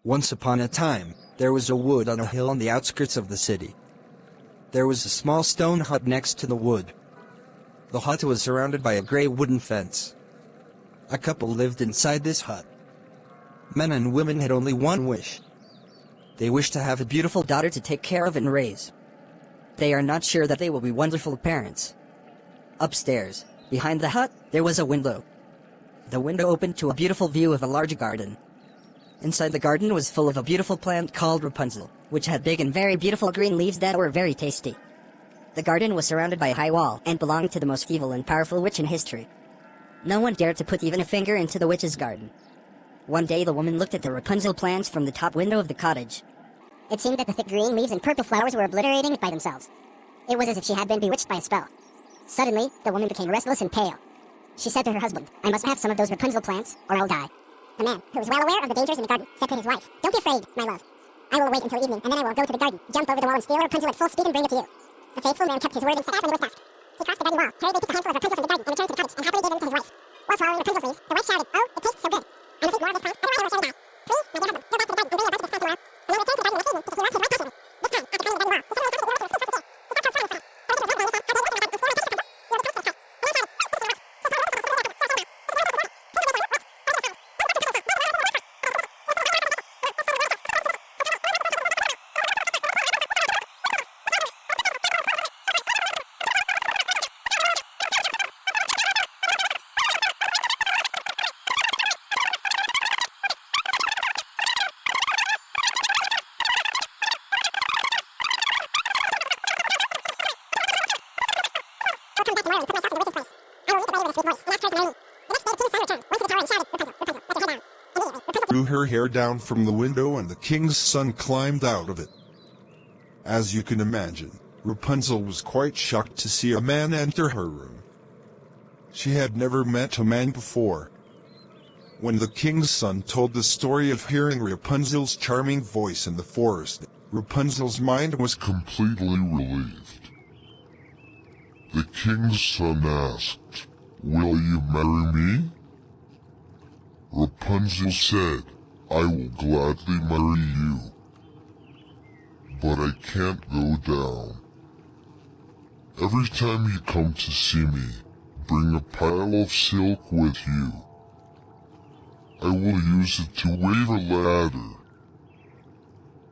Once upon a time, there was a wood on a hill on the outskirts of the city. There was a small stone hut next to the wood. The hut was surrounded by a gray wooden fence. A couple lived inside this hut. Men and women had only one wish. They wished to have a beautiful daughter to take care of and raise. They are not sure that they will be wonderful parents. Upstairs, behind the hut, there was a window. The window opened to a beautiful view of a large garden. Inside the garden was full of a beautiful plant called Rapunzel, which had big and very beautiful green leaves that were very tasty. The garden was surrounded by a high wall and belonged to the most evil and powerful witch in history. No one dared to put even a finger into the witch's garden. One day the woman looked at the Rapunzel plants from the top window of the cottage. It seemed that the thick green leaves and purple flowers were obliterating it by themselves. It was as if she had been bewitched by a spell. Suddenly, the woman became restless and pale. She said to her husband, "I must have some of those Rapunzel plants, or I'll die." The man, who was well aware of the dangers in the garden, said to his wife, "Don't be afraid, my love. I will wait until evening, and then I will go to the garden, jump over the wall and steal Rapunzel at full speed and bring it to you." The faithful man kept his word and set out when it was dusk. He crossed the garden wall, hurriedly picked a handful of Rapunzel from the garden, and returned to the cottage, and happily gave them to his wife. While swallowing Rapunzel's leaves, the wife shouted, "Oh, it tastes so good. I must eat more of this plant, otherwise I will surely die. Please, my dear husband, go back to the garden and bring a bunch of this plant tomorrow, and then return to the garden next evening to secure his wife passion." This time, after climbing the garden wall, he suddenly found the Rapunzel again. He got transformed inside. The Rapunzel was one by himself, and then went down, and the Rapunzel Drew her hair down from the window, and the king's son climbed out of it. As you can imagine, Rapunzel was quite shocked to see a man enter her room. She had never met a man before. When the king's son told the story of hearing Rapunzel's charming voice in the forest, Rapunzel's mind was completely relieved. The king's son asked, "Will you marry me?" Rapunzel said, "I will gladly marry you, but I can't go down. Every time you come to see me, bring a pile of silk with you. I will use it to wave a ladder.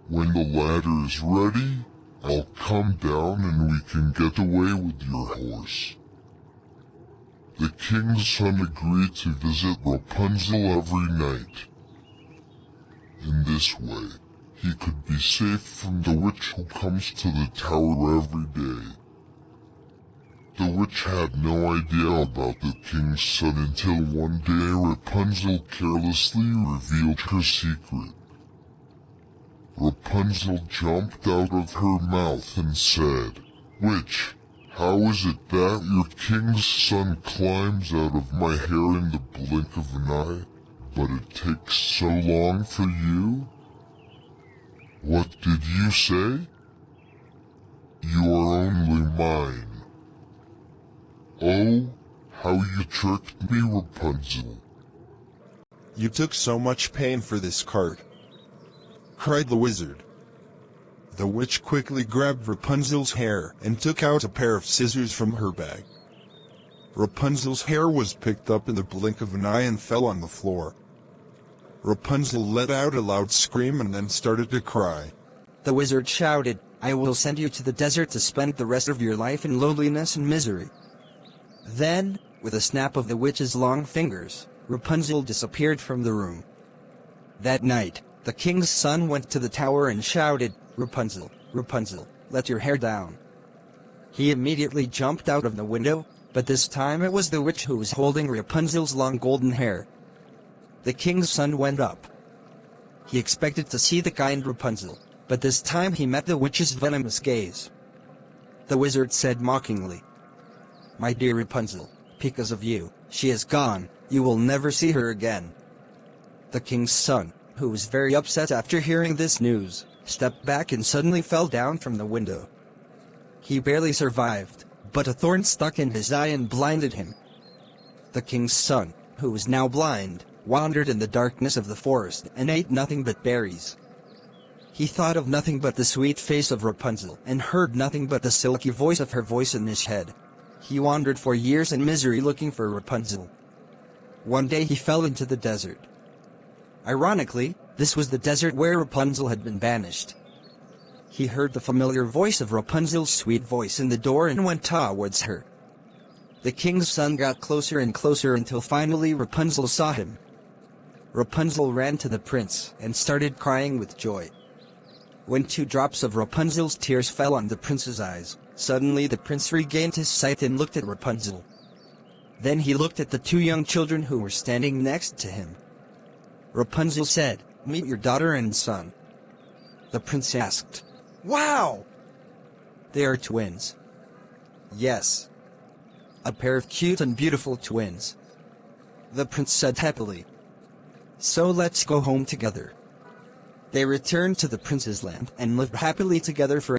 When the ladder is ready, I'll come down and we can get away with your horse." The king's son agreed to visit Rapunzel every night. In this way, he could be safe from the witch who comes to the tower every day. The witch had no idea about the king's son until one day Rapunzel carelessly revealed her secret. Rapunzel jumped out of her mouth and said, "Witch, how is it that your king's son climbs out of my hair in the blink of an eye, but it takes so long for you?" "What did you say?" "You are only mine." "Oh, how you tricked me, Rapunzel." "You took so much pain for this cart," cried the wizard. The witch quickly grabbed Rapunzel's hair and took out a pair of scissors from her bag. Rapunzel's hair was picked up in the blink of an eye and fell on the floor. Rapunzel let out a loud scream and then started to cry. The wizard shouted, "I will send you to the desert to spend the rest of your life in loneliness and misery." Then, with a snap of the witch's long fingers, Rapunzel disappeared from the room. That night, the king's son went to the tower and shouted, "Rapunzel, Rapunzel, let your hair down." He immediately jumped out of the window, but this time it was the witch who was holding Rapunzel's long golden hair. The king's son went up. He expected to see the kind Rapunzel, but this time he met the witch's venomous gaze. The wizard said mockingly, "My dear Rapunzel, because of you, she is gone, you will never see her again." The king's son, who was very upset after hearing this news, stepped back and suddenly fell down from the window. He barely survived, but a thorn stuck in his eye and blinded him. The king's son, who was now blind, wandered in the darkness of the forest, and ate nothing but berries. He thought of nothing but the sweet face of Rapunzel, and heard nothing but the silky voice of her voice in his head. He wandered for years in misery looking for Rapunzel. One day he fell into the desert. Ironically, this was the desert where Rapunzel had been banished. He heard the familiar voice of Rapunzel's sweet voice in the door and went towards her. The king's son got closer and closer until finally Rapunzel saw him. Rapunzel ran to the prince and started crying with joy. When 2 drops of Rapunzel's tears fell on the prince's eyes, suddenly the prince regained his sight and looked at Rapunzel. Then he looked at the 2 young children who were standing next to him. Rapunzel said, "Meet your daughter and son." The prince asked, "Wow! They are twins." "Yes. A pair of cute and beautiful twins," the prince said happily. "So let's go home together." They returned to the prince's land and lived happily together for